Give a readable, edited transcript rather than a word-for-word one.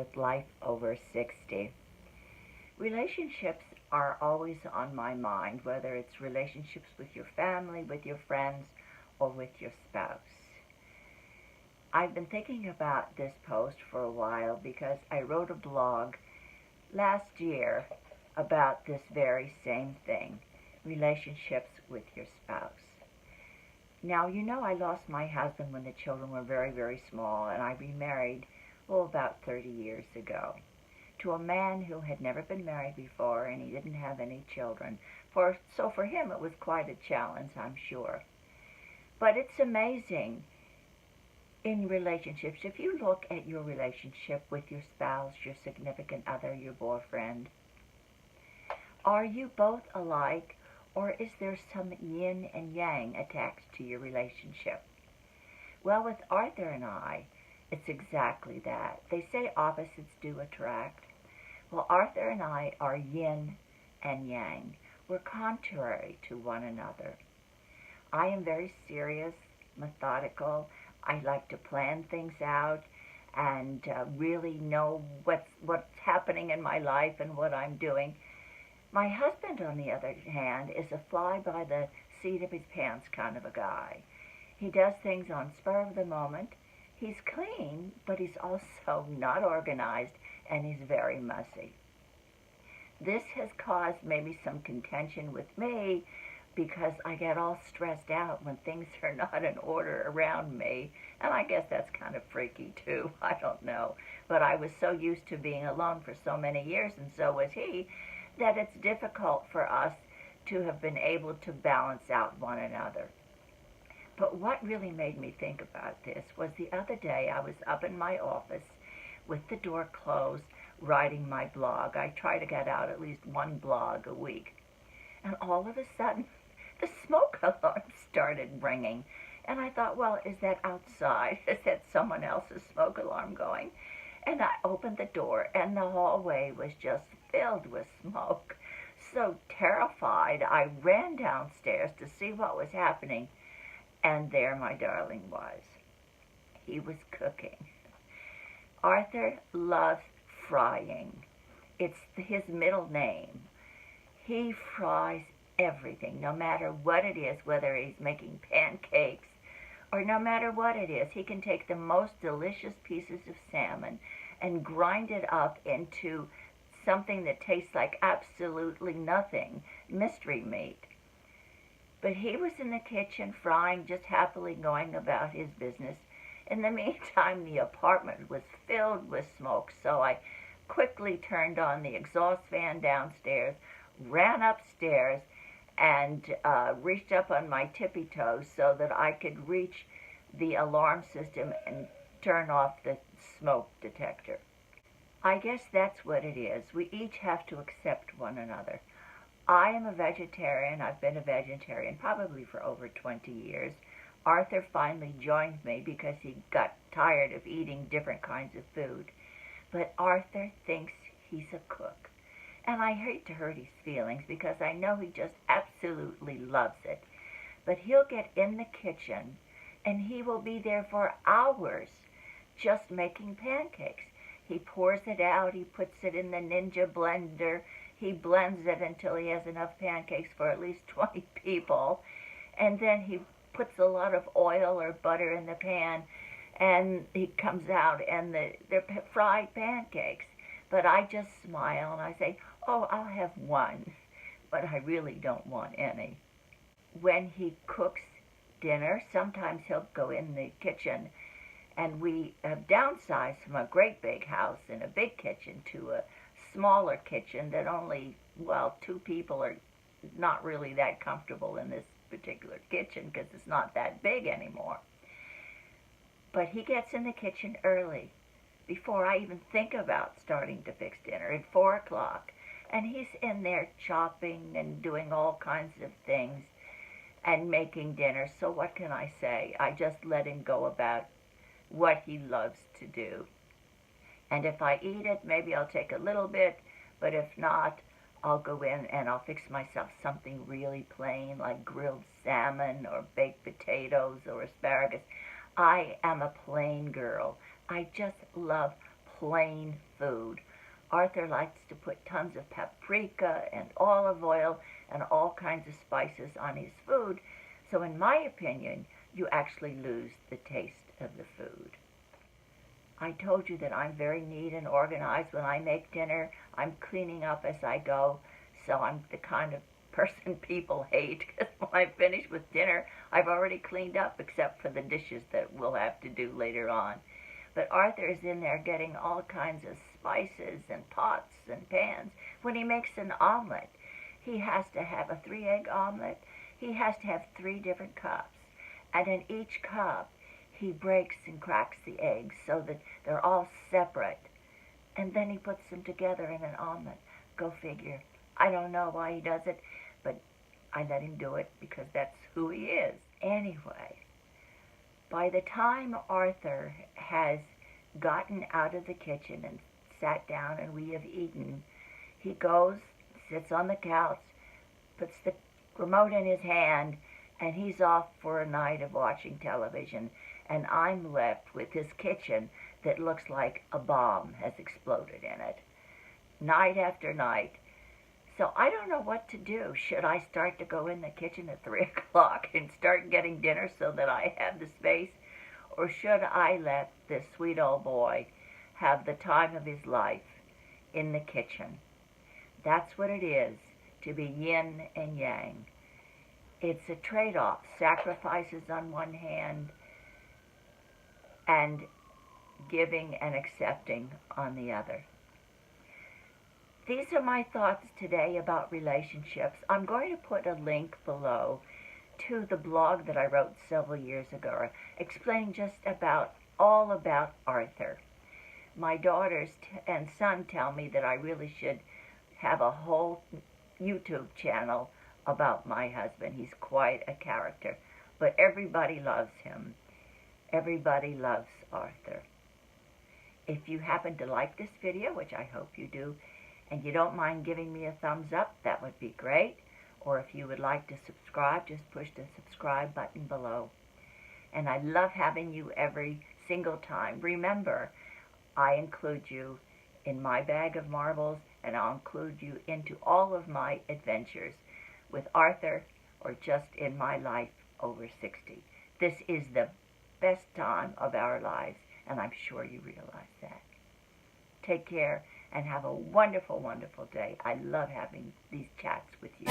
with Life Over 60. Relationships are always on my mind, whether it's relationships with your family, with your friends, or with your spouse. I've been thinking about this post for a while because I wrote a blog last year about this very same thing, relationships with your spouse. Now, you know I lost my husband when the children were very, very small, and I remarried, about 30 years ago, to a man who had never been married before, and he didn't have any children. So for him, it was quite a challenge, I'm sure. But it's amazing in relationships, if you look at your relationship with your spouse, your significant other, your boyfriend, are you both alike, or is there some yin and yang attached to your relationship? Well, with Arthur and I, it's exactly that. They say opposites do attract. Well, Arthur and I are yin and yang. We're contrary to one another. I am very serious, methodical. I like to plan things out and really know what's happening in my life and what I'm doing. My husband, on the other hand, is a fly by the seat of his pants kind of a guy. He does things on spur of the moment. He's clean, but he's also not organized, and he's very messy. This has caused maybe some contention with me because I get all stressed out when things are not in order around me, and I guess that's kind of freaky too, I don't know. But I was so used to being alone for so many years, and so was he, that it's difficult for us to have been able to balance out one another. But what really made me think about this was the other day I was up in my office with the door closed, writing my blog. I try to get out at least one blog a week. And all of a sudden, the smoke alarm started ringing. And I thought, well, is that outside? Is that someone else's smoke alarm going? And I opened the door, and the hallway was just filled with smoke. So terrified, I ran downstairs to see what was happening. And there my darling was. He was cooking. Arthur loves frying. It's his middle name. He fries everything, no matter what it is, whether he's making pancakes or no matter what it is. He can take the most delicious pieces of salmon and grind it up into something that tastes like absolutely nothing, mystery meat. But he was in the kitchen frying, just happily going about his business. In the meantime, the apartment was filled with smoke, so I quickly turned on the exhaust fan downstairs, ran upstairs, and reached up on my tippy toes so that I could reach the alarm system and turn off the smoke detector. I guess that's what it is. We each have to accept one another. I am a vegetarian. I've been a vegetarian probably for over 20 years. Arthur finally joined me because he got tired of eating different kinds of food. But Arthur thinks he's a cook. And I hate to hurt his feelings because I know he just absolutely loves it. But he'll get in the kitchen and he will be there for hours just making pancakes. He pours it out, he puts it in the Ninja blender, he blends it until he has enough pancakes for at least 20 people, and then he puts a lot of oil or butter in the pan, and he comes out, and they're fried pancakes. But I just smile, and I say, oh, I'll have one, but I really don't want any. When he cooks dinner, sometimes he'll go in the kitchen, and we have downsized from a great big house and a big kitchen to a smaller kitchen that only, two people are not really that comfortable in this particular kitchen because it's not that big anymore. But he gets in the kitchen early, before I even think about starting to fix dinner, at 4 o'clock. And he's in there chopping and doing all kinds of things and making dinner. So what can I say? I just let him go about what he loves to do. And if I eat it, maybe I'll take a little bit, but if not, I'll go in and I'll fix myself something really plain like grilled salmon or baked potatoes or asparagus. I am a plain girl. I just love plain food. Arthur likes to put tons of paprika and olive oil and all kinds of spices on his food. So in my opinion, you actually lose the taste of the food. I told you that I'm very neat and organized. When I make dinner, I'm cleaning up as I go. So I'm the kind of person people hate, because when I finish with dinner, I've already cleaned up except for the dishes that we'll have to do later on. But Arthur is in there getting all kinds of spices and pots and pans. When he makes an omelet, he has to have a 3-egg omelet. He has to have 3 different cups. And in each cup, he breaks and cracks the eggs so that they're all separate. And then he puts them together in an omelet. Go figure. I don't know why he does it, but I let him do it because that's who he is. Anyway, by the time Arthur has gotten out of the kitchen and sat down and we have eaten, he goes, sits on the couch, puts the remote in his hand, and he's off for a night of watching television. And I'm left with this kitchen that looks like a bomb has exploded in it, night after night. So I don't know what to do. Should I start to go in the kitchen at 3 o'clock and start getting dinner so that I have the space? Or should I let this sweet old boy have the time of his life in the kitchen? That's what it is to be yin and yang. It's a trade-off. Sacrifices on one hand and giving and accepting on the other. These are my thoughts today about relationships. I'm going to put a link below to the blog that I wrote several years ago, explaining just all about Arthur. My daughters and son tell me that I really should have a whole YouTube channel about my husband. He's quite a character, but everybody loves him. Everybody loves Arthur. If you happen to like this video, which I hope you do, and you don't mind giving me a thumbs up, that would be great. Or if you would like to subscribe, just push the subscribe button below. And I love having you every single time. Remember, I include you in my bag of marbles, and I'll include you into all of my adventures with Arthur or just in my life over 60. This is the best time of our lives, and I'm sure you realize that. Take care and have a wonderful, wonderful day. I love having these chats with you.